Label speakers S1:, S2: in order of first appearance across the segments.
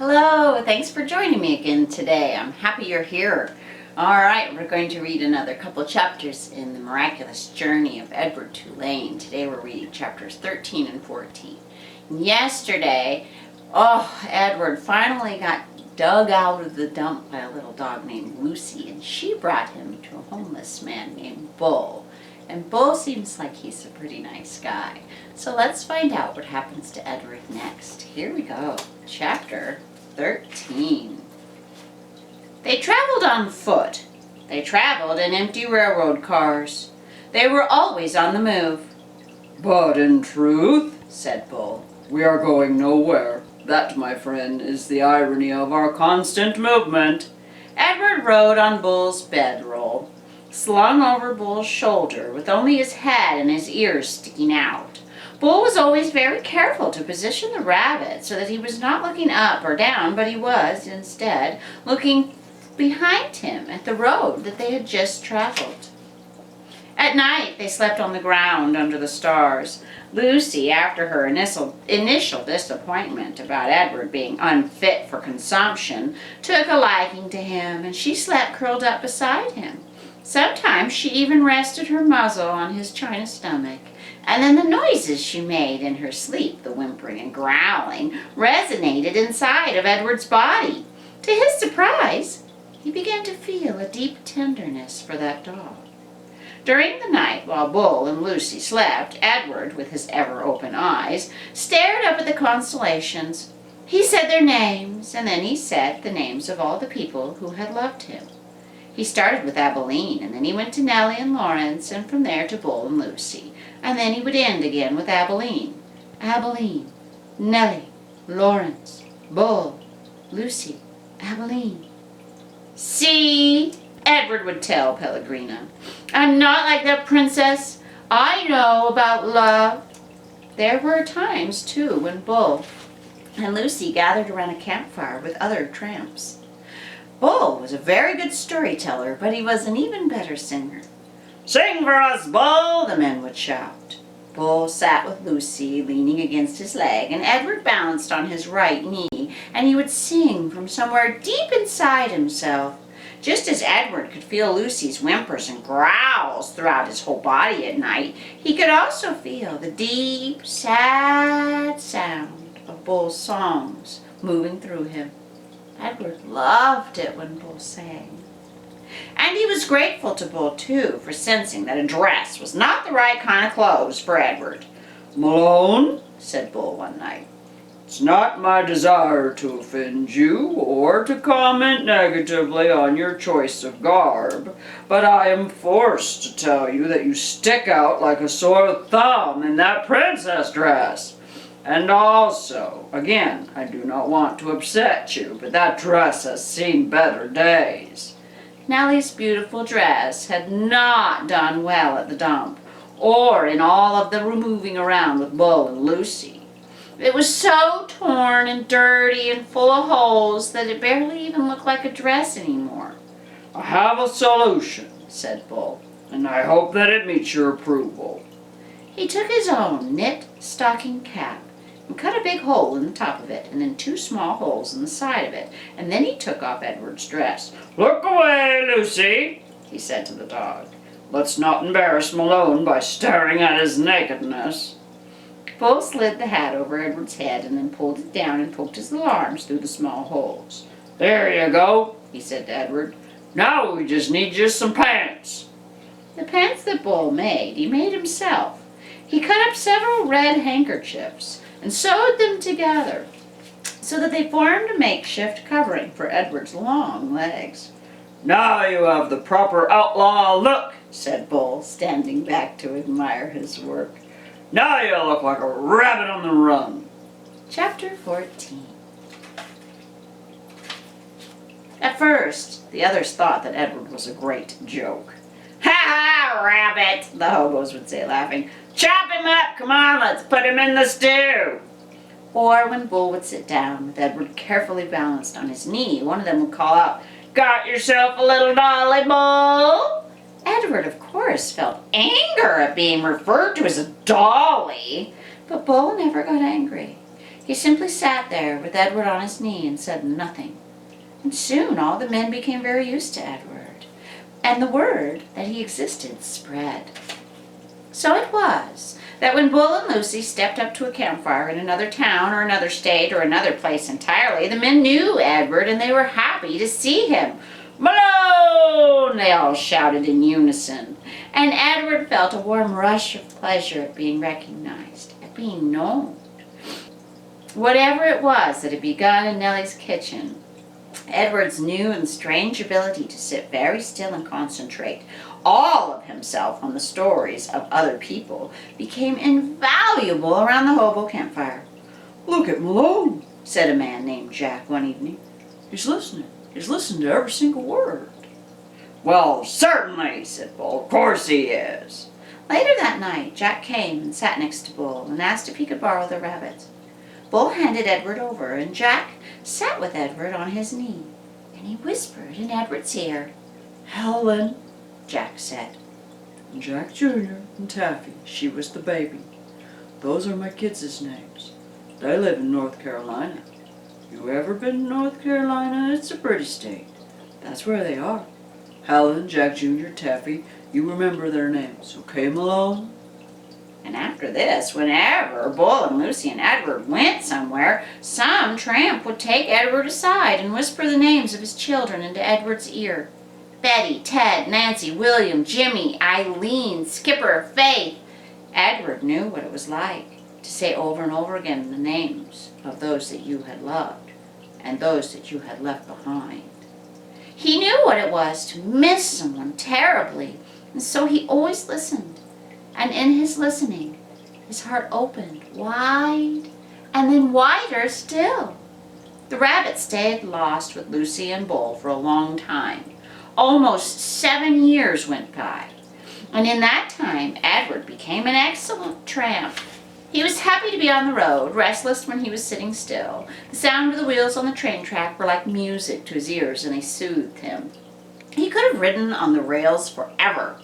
S1: Hello, thanks for joining me again today. I'm happy you're here. Alright, we're going to read another couple chapters in the Miraculous Journey of Edward Tulane. Today we're reading chapters 13 and 14. Yesterday, Edward finally got dug out of the dump by a little dog named Lucy, and she brought him to a homeless man named Bull. And Bull seems like he's a pretty nice guy. So let's find out what happens to Edward next. Here we go. Chapter 13. They traveled on foot. They traveled in empty railroad cars. They were always on the move.
S2: "But in truth," said Bull, "we are going nowhere. That, my friend, is the irony of our constant movement."
S1: Edward rode on Bull's bedroll, slung over Bull's shoulder, with only his head and his ears sticking out. Bull was always very careful to position the rabbit so that he was not looking up or down, but he was, instead, looking behind him at the road that they had just traveled. At night, they slept on the ground under the stars. Lucy, after her initial disappointment about Edward being unfit for consumption, took a liking to him, and she slept curled up beside him. Sometimes she even rested her muzzle on his china stomach, and then the noises she made in her sleep, the whimpering and growling, resonated inside of Edward's body. To his surprise, he began to feel a deep tenderness for that dog. During the night, while Bull and Lucy slept, Edward, with his ever-open eyes, stared up at the constellations. He said their names, and then he said the names of all the people who had loved him. He started with Abilene, and then he went to Nellie and Lawrence, and from there to Bull and Lucy. And then he would end again with Abilene. Abilene, Nellie, Lawrence, Bull, Lucy, Abilene. "See," Edward would tell Pellegrina, "I'm not like that princess. I know about love." There were times, too, when Bull and Lucy gathered around a campfire with other tramps. Bull was a very good storyteller, but he was an even better singer. "Sing for us, Bull," the men would shout. Bull sat with Lucy, leaning against his leg, and Edward balanced on his right knee, and he would sing from somewhere deep inside himself. Just as Edward could feel Lucy's whimpers and growls throughout his whole body at night, he could also feel the deep, sad sound of Bull's songs moving through him. Edward loved it when Bull sang. And he was grateful to Bull, too, for sensing that a dress was not the right kind of clothes for Edward.
S2: "Malone,"
S1: said Bull one night,
S2: "it's not my desire to offend you or to comment negatively on your choice of garb, but I am forced to tell you that you stick out like a sore thumb in that princess dress. And also, again, I do not want to upset you, but that dress has seen better days."
S1: Nellie's beautiful dress had not done well at the dump, or in all of the moving around with Bull and Lucy. It was so torn and dirty and full of holes that it barely even looked like a dress anymore.
S2: "I have a solution,"
S1: said Bull,
S2: "and I hope that it meets your approval."
S1: He took his own knit stocking cap and cut a big hole in the top of it, and then 2 small holes in the side of it, and then he took off Edward's dress.
S2: "Look away, Lucy,"
S1: he said to the dog.
S2: "Let's not embarrass Malone by staring at his nakedness."
S1: Bull slid the hat over Edward's head and then pulled it down and poked his little arms through the small holes.
S2: "There you go,"
S1: he said to Edward.
S2: "Now we just need you some pants."
S1: The pants that Bull made, he made himself. He cut up several red handkerchiefs and sewed them together so that they formed a makeshift covering for Edward's long legs.
S2: "Now you have the proper outlaw look,"
S1: said Bull, standing back to admire his work.
S2: "Now you look like a rabbit on the run."
S1: Chapter 14. At first, the others thought that Edward was a great joke. "Ha ha, rabbit," the hobos would say, laughing. "Chop him up, come on, let's put him in the stew." Or when Bull would sit down with Edward carefully balanced on his knee, one of them would call out, "Got yourself a little dolly, Bull?" Edward, of course, felt anger at being referred to as a dolly, but Bull never got angry. He simply sat there with Edward on his knee and said nothing. And soon all the men became very used to Edward, and the word that he existed spread. So it was that when Bull and Lucy stepped up to a campfire in another town or another state or another place entirely, the men knew Edward and they were happy to see him. "Malone!" they all shouted in unison, and Edward felt a warm rush of pleasure at being recognized, at being known. Whatever it was that had begun in Nellie's kitchen, Edward's new and strange ability to sit very still and concentrate all of himself on the stories of other people became invaluable around the hobo campfire.
S2: "Look at Malone,"
S1: said a man named Jack one evening.
S2: "He's listening. He's listening to every single word." "Well, certainly," said Bull. "Of course he is."
S1: Later that night, Jack came and sat next to Bull and asked if he could borrow the rabbits. Bull handed Edward over, and Jack sat with Edward on his knee, and he whispered in Edward's ear.
S2: "Helen,"
S1: Jack said.
S2: "and Jack Jr. and Taffy, she was the baby. Those are my kids' names. They live in North Carolina. You ever been to North Carolina? It's a pretty state. That's where they are. Helen, Jack Jr., Taffy, you remember their names, okay, Malone?"
S1: And after this, whenever Bull and Lucy and Edward went somewhere, some tramp would take Edward aside and whisper the names of his children into Edward's ear. Betty, Ted, Nancy, William, Jimmy, Eileen, Skipper, Faith. Edward knew what it was like to say over and over again the names of those that you had loved and those that you had left behind. He knew what it was to miss someone terribly, and so he always listened. And in his listening, his heart opened wide and then wider still. The rabbit stayed lost with Lucy and Bull for a long time. Almost 7 years went by. And in that time, Edward became an excellent tramp. He was happy to be on the road, restless when he was sitting still. The sound of the wheels on the train track were like music to his ears, and they soothed him. He could have ridden on the rails forever.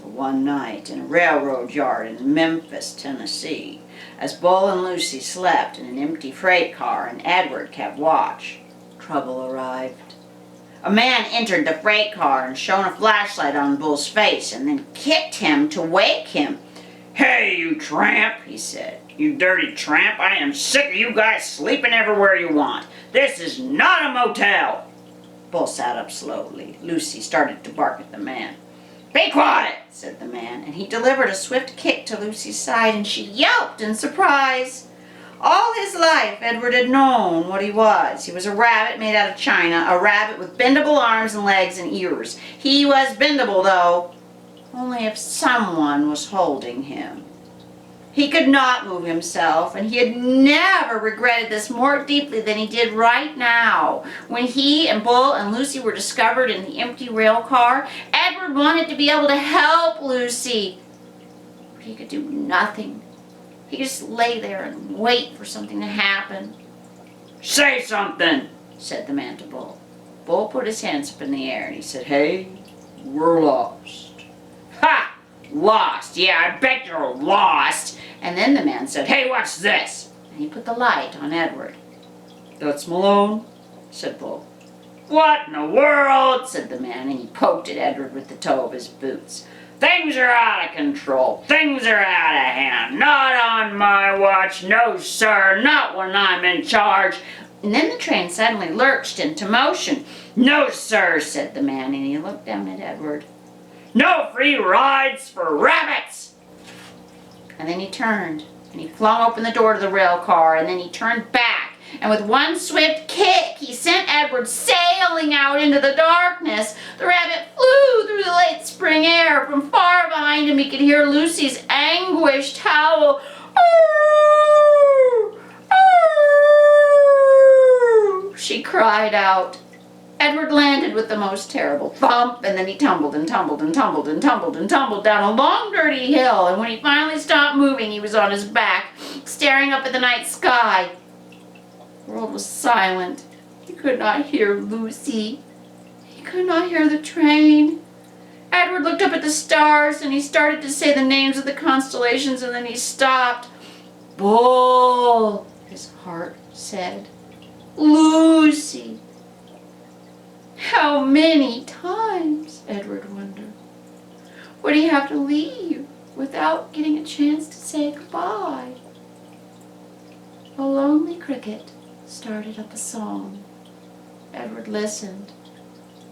S1: One night in a railroad yard in Memphis, Tennessee, as Bull and Lucy slept in an empty freight car and Edward kept watch, trouble arrived. A man entered the freight car and shone a flashlight on Bull's face and then kicked him to wake him. "Hey, you tramp," he said. "You dirty tramp, I am sick of you guys sleeping everywhere you want. This is not a motel." Bull sat up slowly. Lucy started to bark at the man. "Be quiet," said the man, and he delivered a swift kick to Lucy's side, and she yelped in surprise. All his life, Edward had known what he was. He was a rabbit made out of china, a rabbit with bendable arms and legs and ears. He was bendable, though, only if someone was holding him. He could not move himself, and he had never regretted this more deeply than he did right now. When he and Bull and Lucy were discovered in the empty rail car, Edward wanted to be able to help Lucy. But he could do nothing. He could just lay there and wait for something to happen. "Say something," said the man to Bull. Bull put his hands up in the air and he said,
S2: "Hey, we're lost."
S1: "Ha! Lost. Yeah, I bet you're lost." And then the man said, "Hey, what's this?" And he put the light on Edward.
S2: "That's Malone,"
S1: said Bull. "What in the world?" said the man, and he poked at Edward with the toe of his boots. "Things are out of control. Things are out of hand. Not on my watch. No, sir. Not when I'm in charge." And then the train suddenly lurched into motion. "No, sir," said the man, and he looked down at Edward. "No free rides for rabbits." And then he turned, and he flung open the door to the rail car, and then he turned back, and with one swift kick, he sent Edward sailing out into the darkness. The rabbit flew through the late spring air. From far behind him, he could hear Lucy's anguished howl. "Arr! Arr!" She cried out. Edward landed with the most terrible thump, and then he tumbled and tumbled and tumbled and tumbled and tumbled down a long, dirty hill, and when he finally stopped moving, he was on his back, staring up at the night sky. The world was silent. He could not hear Lucy. He could not hear the train. Edward looked up at the stars, and he started to say the names of the constellations, and then he stopped. "Bull," his heart said. Lucy! How many times, Edward wondered, would he have to leave without getting a chance to say goodbye? A lonely cricket started up a song. Edward listened.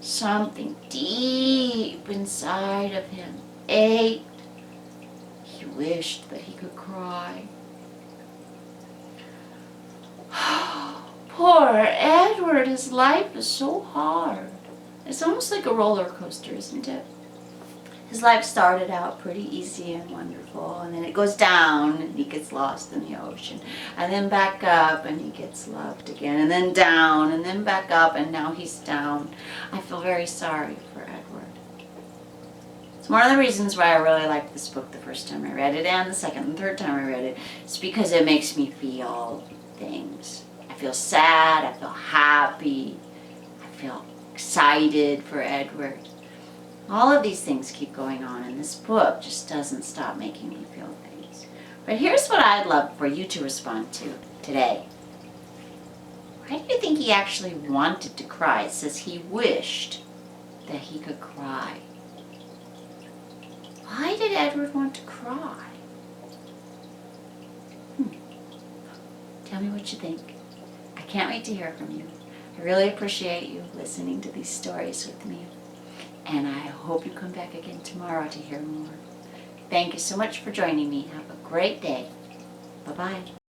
S1: Something deep inside of him ached. He wished that he could cry. Poor Edward, his life is so hard. It's almost like a roller coaster, isn't it? His life started out pretty easy and wonderful, and then it goes down and he gets lost in the ocean, and then back up and he gets loved again, and then down and then back up, and now he's down. I feel very sorry for Edward. It's one of the reasons why I really liked this book the first time I read it, and the second and third time I read it. It's because it makes me feel things. I feel sad, I feel happy, I feel excited for Edward. All of these things keep going on, and this book just doesn't stop making me feel things. But here's what I'd love for you to respond to today. Why do you think he actually wanted to cry? It says he wished that he could cry. Why did Edward want to cry? Tell me what you think. I can't wait to hear from you. I really appreciate you listening to these stories with me. And I hope you come back again tomorrow to hear more. Thank you so much for joining me. Have a great day. Bye-bye.